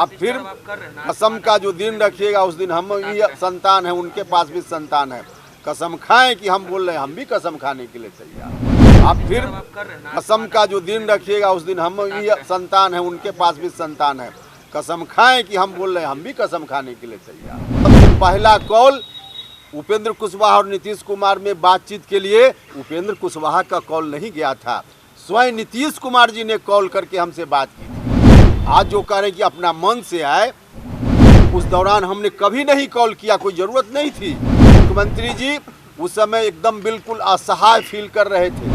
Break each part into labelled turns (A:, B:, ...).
A: आप फिर कसम का जो दिन रखिएगा उस दिन हम भी संतान है, उनके पास भी संतान है। कसम खाएं कि हम बोल रहे हैं, हम भी कसम खाने के लिए तैयार। आप फिर कसम का जो दिन रखिएगा उस दिन हम भी संतान है, उनके पास भी संतान है। कसम खाएं कि हम बोल रहे हैं, हम भी कसम खाने के लिए तैयार। सबसे पहला कॉल उपेंद्र कुशवाहा और नीतीश कुमार में बातचीत के लिए उपेंद्र कुशवाहा का कॉल नहीं गया था, स्वयं नीतीश कुमार जी ने कॉल करके हमसे बात की थी। आज जो कह रहे हैं कि अपना मन से आए, उस दौरान हमने कभी नहीं कॉल किया, कोई ज़रूरत नहीं थी। मुख्यमंत्री जी उस समय एकदम बिल्कुल असहाय फील कर रहे थे।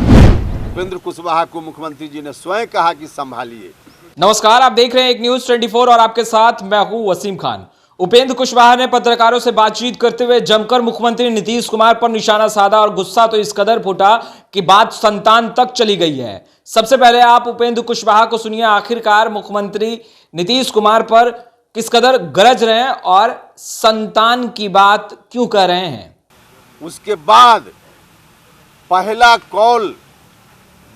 A: उपेंद्र कुशवाहा को मुख्यमंत्री जी ने स्वयं कहा कि संभालिए।
B: नमस्कार, आप देख रहे हैं एक न्यूज 24 और आपके साथ मैं हूं वसीम खान। उपेंद्र कुशवाहा ने पत्रकारों से बातचीत करते हुए जमकर मुख्यमंत्री नीतीश कुमार पर निशाना साधा और गुस्सा तो इस कदर फूटा कि बात संतान तक चली गई है। सबसे पहले आप उपेंद्र कुशवाहा को सुनिए, आखिरकार मुख्यमंत्री नीतीश कुमार पर किस कदर गरज रहे हैं और संतान की बात क्यों कर रहे हैं।
A: उसके बाद पहला कॉल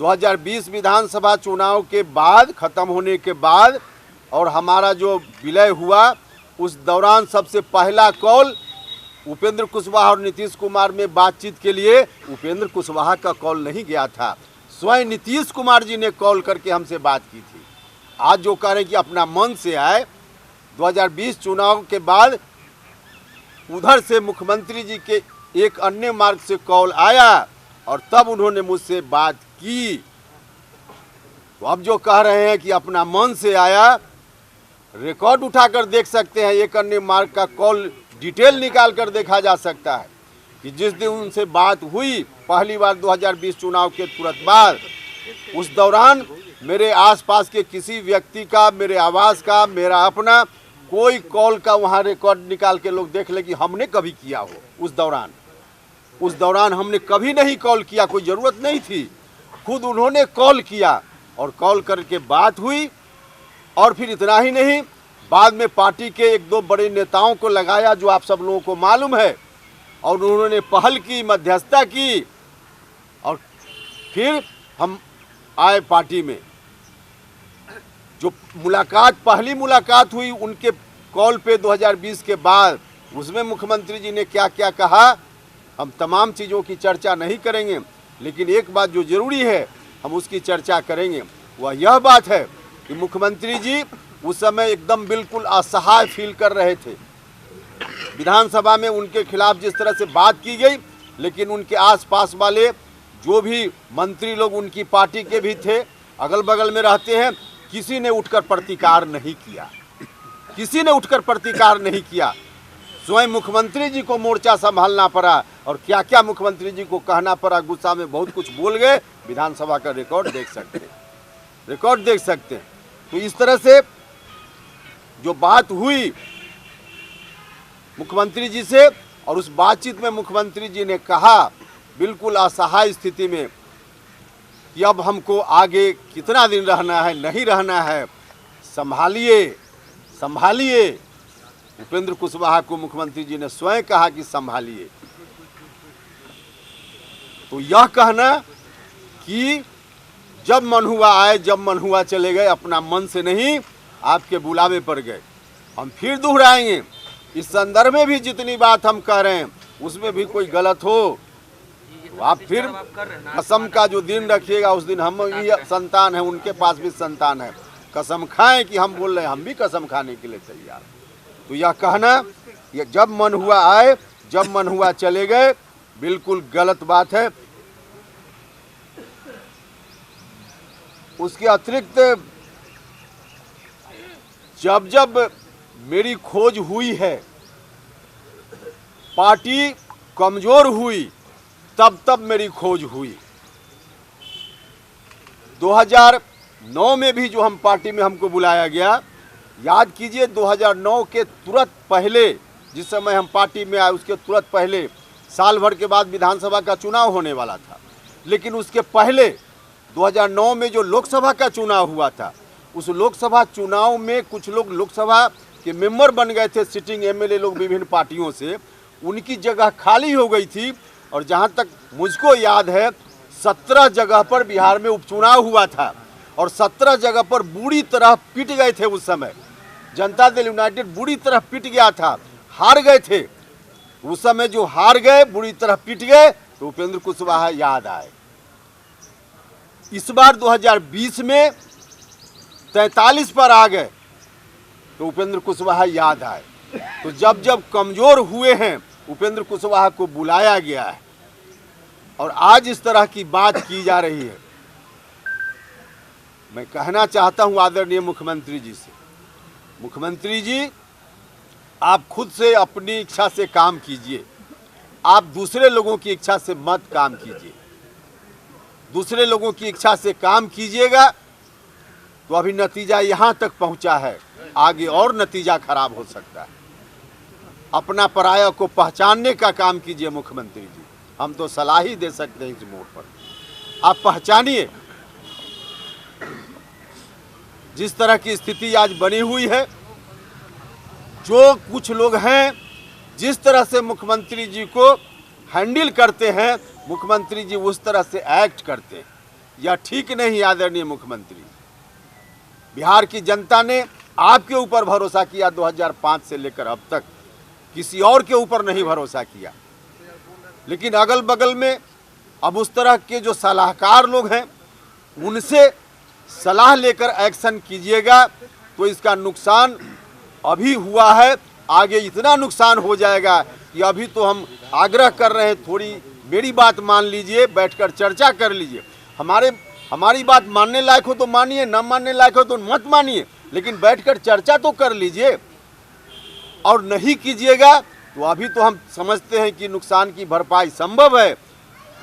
A: 2020 विधानसभा चुनाव के बाद खत्म होने के बाद और हमारा जो विलय हुआ उस दौरान सबसे पहला कॉल उपेंद्र कुशवाहा और नीतीश कुमार में बातचीत के लिए उपेंद्र कुशवाहा का कॉल नहीं गया था, स्वयं नीतीश कुमार जी ने कॉल करके हमसे बात की थी। आज जो कह रहे हैं कि अपना मन से आए, 2020 चुनाव के बाद उधर से मुख्यमंत्री जी के एक अन्य मार्ग से कॉल आया और तब उन्होंने मुझसे बात की। तो अब जो कह रहे हैं कि अपना मन से आया, रिकॉर्ड उठाकर देख सकते हैं, एक अन्य मार्ग का कॉल डिटेल निकाल कर देखा जा सकता है कि जिस दिन उनसे बात हुई पहली बार 2020 चुनाव के तुरंत बाद, उस दौरान मेरे आसपास के किसी व्यक्ति का, मेरे आवास का, मेरा अपना कोई कॉल का वहाँ रिकॉर्ड निकाल के लोग देख ले कि हमने कभी किया हो। उस दौरान हमने कभी नहीं कॉल किया, कोई ज़रूरत नहीं थी। खुद उन्होंने कॉल किया और कॉल करके बात हुई। और फिर इतना ही नहीं, बाद में पार्टी के एक दो बड़े नेताओं को लगाया जो आप सब लोगों को मालूम है, और उन्होंने पहल की, मध्यस्थता की और फिर हम आए पार्टी में। जो पहली मुलाकात हुई उनके कॉल पे 2020 के बाद, उसमें मुख्यमंत्री जी ने क्या क्या कहा, हम तमाम चीज़ों की चर्चा नहीं करेंगे, लेकिन एक बात जो ज़रूरी है हम उसकी चर्चा करेंगे। वह यह बात है कि मुख्यमंत्री जी उस समय एकदम बिल्कुल असहाय फील कर रहे थे। विधानसभा में उनके खिलाफ जिस तरह से बात की गई, लेकिन उनके आसपास वाले जो भी मंत्री लोग उनकी पार्टी के भी थे, अगल बगल में रहते हैं, किसी ने उठकर प्रतिकार नहीं किया, किसी ने उठकर प्रतिकार नहीं किया। स्वयं मुख्यमंत्री जी को मोर्चा संभालना पड़ा और क्या क्या मुख्यमंत्री जी को कहना पड़ा, गुस्सा में बहुत कुछ बोल गए। विधानसभा का रिकॉर्ड देख सकते हैं, रिकॉर्ड देख सकते हैं। तो इस तरह से जो बात हुई मुख्यमंत्री जी से, और उस बातचीत में मुख्यमंत्री जी ने कहा बिल्कुल असहाय स्थिति में कि अब हमको आगे कितना दिन रहना है, नहीं रहना है, संभालिए संभालिए। उपेंद्र कुशवाहा को मुख्यमंत्री जी ने स्वयं कहा कि संभालिए। तो यह कहना कि जब मन हुआ आए, जब मन हुआ चले गए, अपना मन से नहीं आपके बुलावे पर गए। हम फिर दोहराएंगे, इस संदर्भ में भी जितनी बात हम कह रहे हैं उसमें भी कोई गलत हो तो आप फिर कसम का जो दिन रखिएगा उस दिन हम भी संतान है, उनके पास भी संतान है। कसम खाएं कि हम बोल रहे हैं, हम भी कसम खाने के लिए तैयार। तो यह कहना ये जब मन हुआ आए, जब मन हुआ चले गए, बिल्कुल गलत बात है। उसके अतिरिक्त जब जब मेरी खोज हुई है, पार्टी कमजोर हुई, तब तब मेरी खोज हुई। 2009 में भी जो हम पार्टी में हमको बुलाया गया, याद कीजिए 2009 के तुरंत पहले, जिस समय हम पार्टी में आए उसके तुरंत पहले साल भर के बाद विधानसभा का चुनाव होने वाला था। लेकिन उसके पहले 2009 में जो लोकसभा का चुनाव हुआ था, उस लोकसभा चुनाव में कुछ लोग लोकसभा के मेंबर बन गए थे, सिटिंग एमएलए लोग विभिन्न पार्टियों से, उनकी जगह खाली हो गई थी। और जहां तक मुझको याद है 17 जगह पर बिहार में उपचुनाव हुआ था और 17 जगह पर बुरी तरह पिट गए थे उस समय। जनता दल यूनाइटेड बुरी तरह पिट गया था, हार गए थे। उस समय जो हार गए, बुरी तरह पिट गए, तो उपेंद्र कुशवाहा याद आए। इस बार 2020 में 43 पर आ गए तो उपेंद्र कुशवाहा याद आए। तो जब जब कमजोर हुए हैं उपेंद्र कुशवाहा को बुलाया गया है और आज इस तरह की बात की जा रही है। मैं कहना चाहता हूं आदरणीय मुख्यमंत्री जी से, मुख्यमंत्री जी आप खुद से अपनी इच्छा से काम कीजिए, आप दूसरे लोगों की इच्छा से मत काम कीजिए। दूसरे लोगों की इच्छा से काम कीजिएगा तो अभी नतीजा यहाँ तक पहुँचा है, आगे और नतीजा खराब हो सकता है। अपना पराया को पहचानने का काम कीजिए मुख्यमंत्री जी, हम तो सलाह ही दे सकते हैं इस मोड़ पर। आप पहचानिए जिस तरह की स्थिति आज बनी हुई है, जो कुछ लोग हैं जिस तरह से मुख्यमंत्री जी को हैंडल करते हैं, मुख्यमंत्री जी उस तरह से एक्ट करते हैं, यह ठीक नहीं। आदरणीय मुख्यमंत्री, बिहार की जनता ने आपके ऊपर भरोसा किया 2005 से लेकर अब तक, किसी और के ऊपर नहीं भरोसा किया। लेकिन अगल बगल में अब उस तरह के जो सलाहकार लोग हैं उनसे सलाह लेकर एक्शन कीजिएगा तो इसका नुकसान अभी हुआ है, आगे इतना नुकसान हो जाएगा कि अभी तो हम आग्रह कर रहे हैं, थोड़ी मेरी बात मान लीजिए, बैठकर चर्चा कर लीजिए। हमारी बात मानने लायक हो तो मानिए, न मानने लायक हो तो मत मानिए, लेकिन बैठकर चर्चा तो कर लीजिए। और नहीं कीजिएगा तो अभी तो हम समझते हैं कि नुकसान की भरपाई संभव है,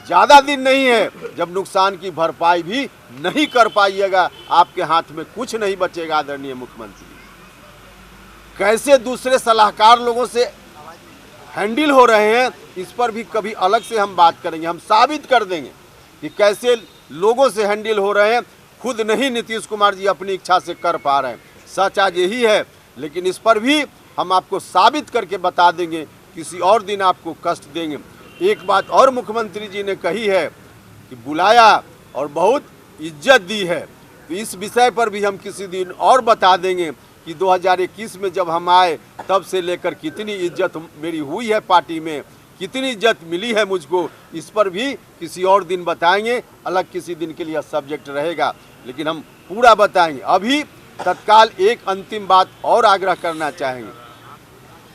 A: ज़्यादा दिन नहीं है जब नुकसान की भरपाई भी नहीं कर पाइएगा, आपके हाथ में कुछ नहीं बचेगा। आदरणीय मुख्यमंत्री, कैसे दूसरे सलाहकार लोगों से हैंडल हो रहे हैं इस पर भी कभी अलग से हम बात करेंगे, हम साबित कर देंगे कि कैसे लोगों से हैंडल हो रहे हैं। खुद नहीं नीतीश कुमार जी अपनी इच्छा से कर पा रहे हैं, सच आज यही है। लेकिन इस पर भी हम आपको साबित करके बता देंगे, किसी और दिन आपको कष्ट देंगे। एक बात और मुख्यमंत्री जी ने कही है कि बुलाया और बहुत इज्जत दी है, तो इस विषय पर भी हम किसी दिन और बता देंगे कि 2021 में जब हम आए तब से लेकर कितनी इज्जत मेरी हुई है पार्टी में, कितनी इज्जत मिली है मुझको, इस पर भी किसी और दिन बताएंगे। अलग किसी दिन के लिए सब्जेक्ट रहेगा, लेकिन हम पूरा बताएंगे। अभी तत्काल एक अंतिम बात और आग्रह करना चाहेंगे।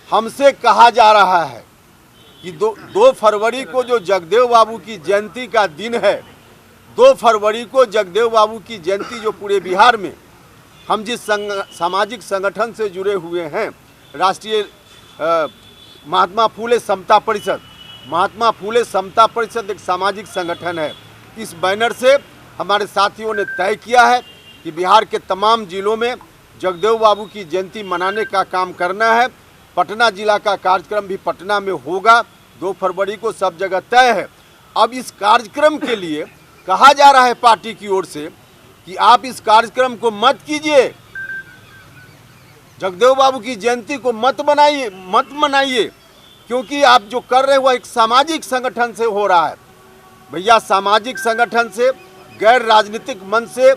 A: हमसे कहा जा रहा है कि 2 फरवरी को जो जगदेव बाबू की जयंती का दिन है, 2 फरवरी को जगदेव बाबू की जयंती जो पूरे बिहार में हम जिस सामाजिक संगठन से जुड़े हुए हैं, राष्ट्रीय महात्मा फूले समता परिषद, महात्मा फूले समता परिषद एक सामाजिक संगठन है। इस बैनर से हमारे साथियों ने तय किया है कि बिहार के तमाम जिलों में जगदेव बाबू की जयंती मनाने का काम करना है। पटना जिला का कार्यक्रम भी पटना में होगा, 2 फरवरी को सब जगह तय है। अब इस कार्यक्रम के लिए कहा जा रहा है पार्टी की ओर से कि आप इस कार्यक्रम को मत कीजिए, जगदेव बाबू की जयंती को मत मनाइए, क्योंकि आप जो कर रहे हैं वह एक सामाजिक संगठन से हो रहा है। भैया, सामाजिक संगठन से, गैर राजनीतिक मन से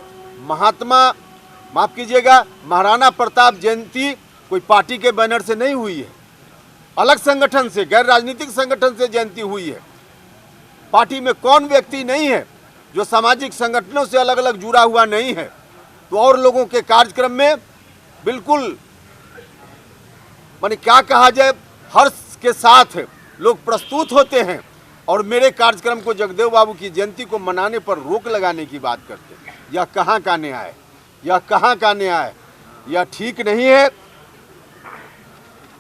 A: माफ कीजिएगा, महाराणा प्रताप जयंती कोई पार्टी के बैनर से नहीं हुई है, अलग संगठन से, गैर राजनीतिक संगठन से जयंती हुई है। पार्टी में कौन व्यक्ति नहीं है जो सामाजिक संगठनों से अलग अलग जुड़ा हुआ नहीं है। तो और लोगों के कार्यक्रम में बिल्कुल माने क्या कहा जाए, हर्ष के साथ लोग प्रस्तुत होते हैं और मेरे कार्यक्रम को, जगदेव बाबू की जयंती को मनाने पर रोक लगाने की बात करते हैं। यह कहाँ का न्याय है, यह कहाँ का न्याय है, यह ठीक नहीं है।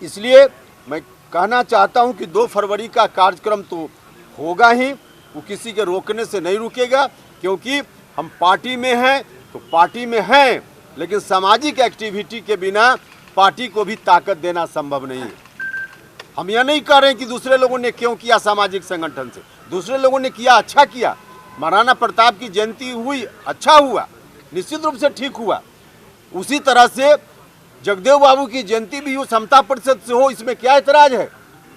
A: इसलिए मैं कहना चाहता हूं कि 2 फरवरी का कार्यक्रम तो होगा ही, वो किसी के रोकने से नहीं रुकेगा, क्योंकि हम पार्टी में हैं तो पार्टी में हैं, लेकिन सामाजिक एक्टिविटी के बिना पार्टी को भी ताकत देना संभव नहीं है। हम यह नहीं कह रहे हैं कि दूसरे लोगों ने क्यों किया सामाजिक संगठन से, दूसरे लोगों ने किया, अच्छा किया। महाराणा प्रताप की जयंती हुई, अच्छा हुआ, निश्चित रूप से ठीक हुआ। उसी तरह से जगदेव बाबू की जयंती भी हो, समता परिषद से हो, इसमें क्या ऐतराज है?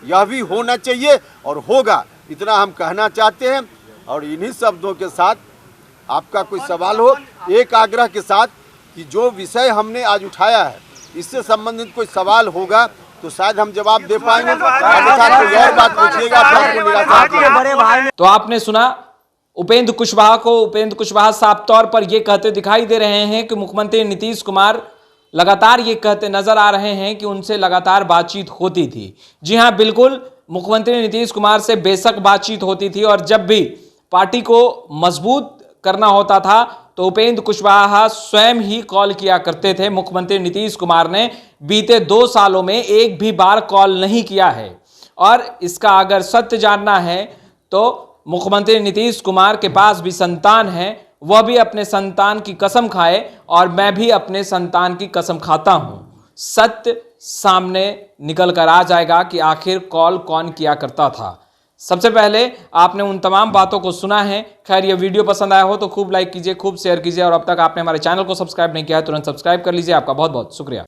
A: यह भी होना चाहिए और होगा, इतना हम कहना चाहते हैं। और इन्हीं शब्दों के साथ आपका कोई सवाल हो, एक आग्रह के साथ कि जो विषय हमने आज उठाया है इससे संबंधित कोई सवाल होगा तो शायद हम जवाब दे पाएंगे, अन्यथा कोई और बात पूछिएगा तो आपको निराशा।
B: तो आपने सुना उपेंद्र कुशवाहा को। उपेंद्र कुशवाहा साफ तौर पर यह कहते दिखाई दे रहे हैं कि मुख्यमंत्री नीतीश कुमार लगातार ये कहते नजर आ रहे हैं कि उनसे लगातार बातचीत होती थी। जी हां, बिल्कुल मुख्यमंत्री नीतीश कुमार से बेशक बातचीत होती थी और जब भी पार्टी को मजबूत करना होता था तो उपेंद्र कुशवाहा स्वयं ही कॉल किया करते थे। मुख्यमंत्री नीतीश कुमार ने बीते 2 सालों में एक भी बार कॉल नहीं किया है और इसका अगर सत्य जानना है तो मुख्यमंत्री नीतीश कुमार के पास भी संतान है, वह भी अपने संतान की कसम खाए और मैं भी अपने संतान की कसम खाता हूं। सत्य सामने निकल कर आ जाएगा कि आखिर कॉल कौन किया करता था। सबसे पहले आपने उन तमाम बातों को सुना है। खैर, ये वीडियो पसंद आया हो तो खूब लाइक कीजिए, खूब शेयर कीजिए और अब तक आपने हमारे चैनल को सब्सक्राइब नहीं किया है तुरंत सब्सक्राइब कर लीजिए। आपका बहुत बहुत शुक्रिया।